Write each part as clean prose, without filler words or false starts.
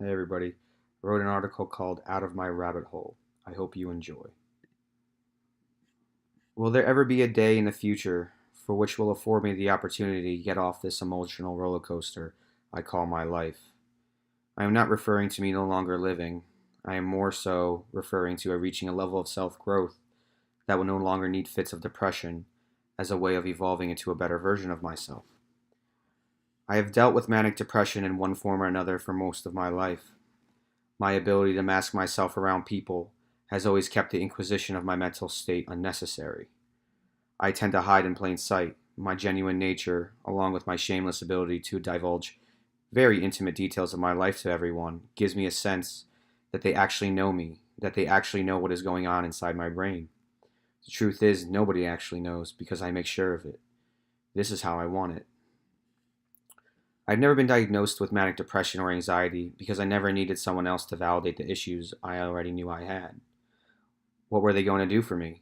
Hey everybody. I wrote an article called Out of My Rabbit Hole. I hope you enjoy. Will there ever be a day in the future for which will afford me the opportunity to get off this emotional roller coaster I call my life? I am not referring to me no longer living. I am more so referring to reaching a level of self growth that will no longer need fits of depression as a way of evolving into a better version of myself. I have dealt with manic depression in one form or another for most of my life. My ability to mask myself around people has always kept the inquisition of my mental state unnecessary. I tend to hide in plain sight. My genuine nature, along with my shameless ability to divulge very intimate details of my life to everyone, gives me a sense that they actually know me, that they actually know what is going on inside my brain. The truth is, nobody actually knows because I make sure of it. This is how I want it. I've never been diagnosed with manic depression or anxiety because I never needed someone else to validate the issues I already knew I had. What were they going to do for me?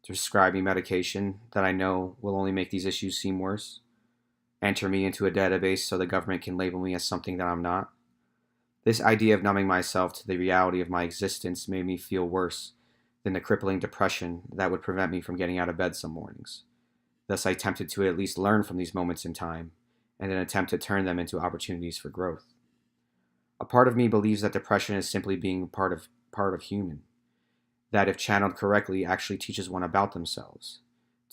To prescribe me medication that I know will only make these issues seem worse? Enter me into a database so the government can label me as something that I'm not? This idea of numbing myself to the reality of my existence made me feel worse than the crippling depression that would prevent me from getting out of bed some mornings. Thus, I attempted to at least learn from these moments in time and then attempt to turn them into opportunities for growth. A part of me believes that depression is simply being part of human, that if channeled correctly actually teaches one about themselves.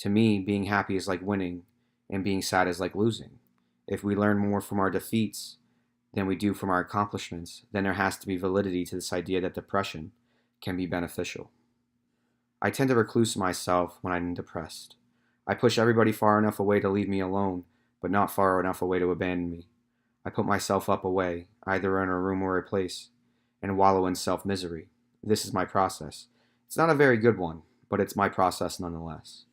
To me, being happy is like winning and being sad is like losing. If we learn more from our defeats than we do from our accomplishments, then there has to be validity to this idea that depression can be beneficial. I tend to recluse myself when I'm depressed. I push everybody far enough away to leave me alone, but not far enough away to abandon me. I put myself up away, either in a room or a place, and wallow in self-misery. This is my process. It's not a very good one, but it's my process nonetheless.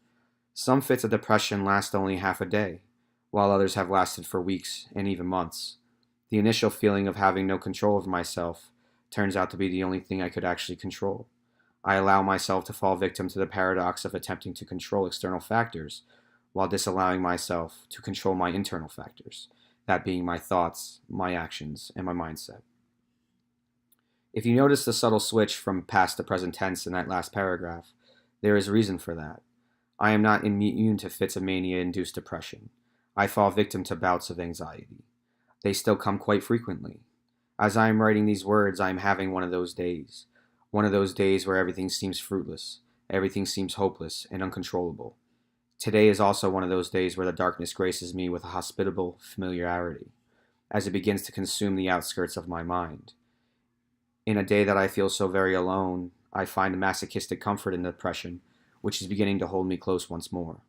Some fits of depression last only half a day, while others have lasted for weeks and even months. The initial feeling of having no control over myself turns out to be the only thing I could actually control. I allow myself to fall victim to the paradox of attempting to control external factors while disallowing myself to control my internal factors, that being my thoughts, my actions, and my mindset. If you notice the subtle switch from past to present tense in that last paragraph, there is reason for that. I am not immune to fits of mania-induced depression. I fall victim to bouts of anxiety. They still come quite frequently. As I am writing these words, I am having one of those days. One of those days where everything seems fruitless, everything seems hopeless and uncontrollable. Today is also one of those days where the darkness graces me with a hospitable familiarity, as it begins to consume the outskirts of my mind. In a day that I feel so very alone, I find a masochistic comfort in depression, which is beginning to hold me close once more.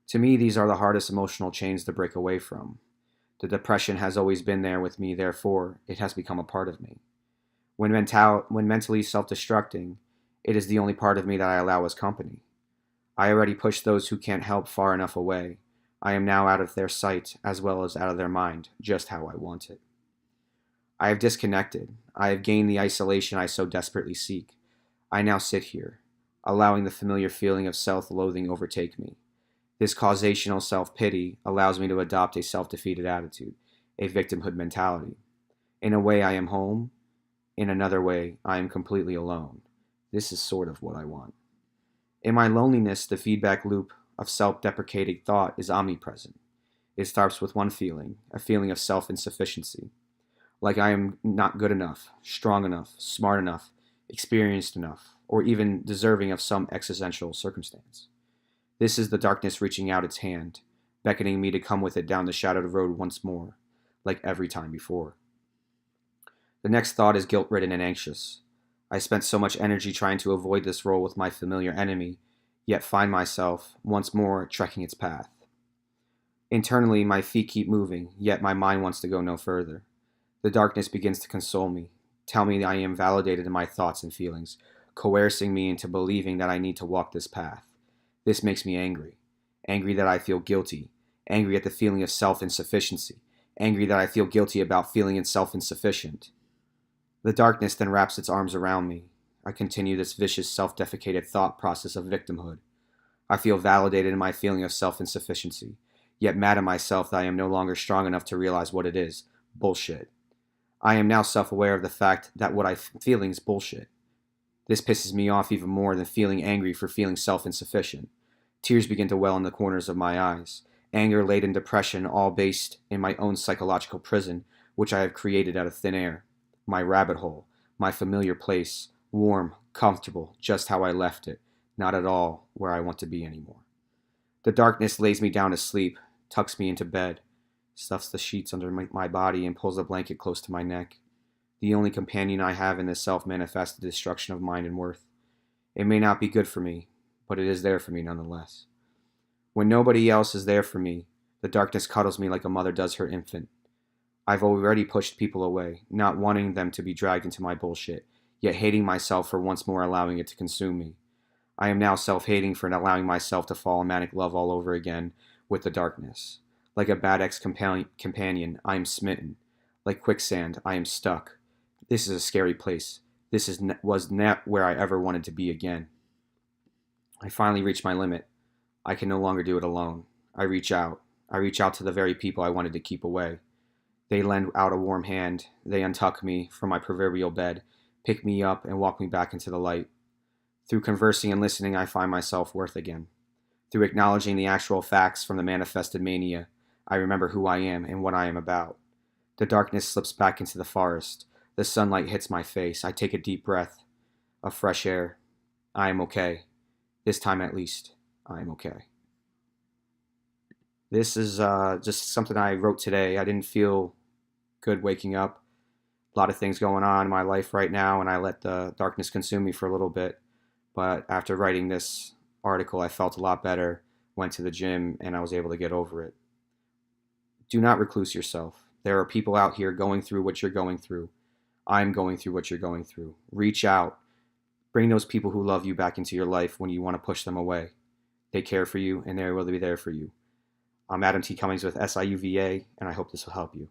To me, these are the hardest emotional chains to break away from. The depression has always been there with me, therefore, it has become a part of me. When mentally self-destructing, it is the only part of me that I allow as company. I already pushed those who can't help far enough away. I am now out of their sight as well as out of their mind, just how I want it. I have disconnected. I have gained the isolation I so desperately seek. I now sit here, allowing the familiar feeling of self-loathing overtake me. This causational self-pity allows me to adopt a self-defeated attitude, a victimhood mentality. In a way, I am home. In another way, I am completely alone. This is sort of what I want. In my loneliness, the feedback loop of self-deprecating thought is omnipresent. It starts with one feeling, a feeling of self-insufficiency. Like I am not good enough, strong enough, smart enough, experienced enough, or even deserving of some existential circumstance. This is the darkness reaching out its hand, beckoning me to come with it down the shadowed road once more, like every time before. The next thought is guilt-ridden and anxious. I spent so much energy trying to avoid this role with my familiar enemy, yet find myself, once more, trekking its path. Internally, my feet keep moving, yet my mind wants to go no further. The darkness begins to console me, tell me that I am validated in my thoughts and feelings, coercing me into believing that I need to walk this path. This makes me angry. Angry that I feel guilty. Angry at the feeling of self-insufficiency. Angry that I feel guilty about feeling self-insufficient. The darkness then wraps its arms around me. I continue this vicious self-defecated thought process of victimhood. I feel validated in my feeling of self-insufficiency, yet mad at myself that I am no longer strong enough to realize what it is. Bullshit. I am now self-aware of the fact that what I'm feeling is bullshit. This pisses me off even more than feeling angry for feeling self-insufficient. Tears begin to well in the corners of my eyes. Anger-laden depression, all based in my own psychological prison, which I have created out of thin air. My rabbit hole, my familiar place, warm, comfortable, just how I left it, not at all where I want to be anymore. The darkness lays me down to sleep, tucks me into bed, stuffs the sheets under my body, and pulls a blanket close to my neck. The only companion I have in this self-manifested destruction of mind and worth. It may not be good for me, but it is there for me nonetheless. When nobody else is there for me, the darkness cuddles me like a mother does her infant. I've already pushed people away, not wanting them to be dragged into my bullshit, yet hating myself for once more allowing it to consume me. I am now self-hating for allowing myself to fall in manic love all over again with the darkness. Like a bad ex-companion, I am smitten. Like quicksand, I am stuck. This is a scary place. Was not where I ever wanted to be again. I finally reach my limit. I can no longer do it alone. I reach out. I reach out to the very people I wanted to keep away. They lend out a warm hand. They untuck me from my proverbial bed, pick me up, and walk me back into the light. Through conversing and listening, I find my self-worth again. Through acknowledging the actual facts from the manifested mania, I remember who I am and what I am about. The darkness slips back into the forest. The sunlight hits my face. I take a deep breath of fresh air. I am okay. This time at least, I am okay. This is just something I wrote today. I didn't feel good waking up. A lot of things going on in my life right now, and I let the darkness consume me for a little bit. But after writing this article, I felt a lot better, went to the gym, and I was able to get over it. Do not recluse yourself. There are people out here going through what you're going through. I'm going through what you're going through. Reach out. Bring those people who love you back into your life when you want to push them away. They care for you, and they will be there for you. I'm Adam T. Cummings with SIUVA, and I hope this will help you.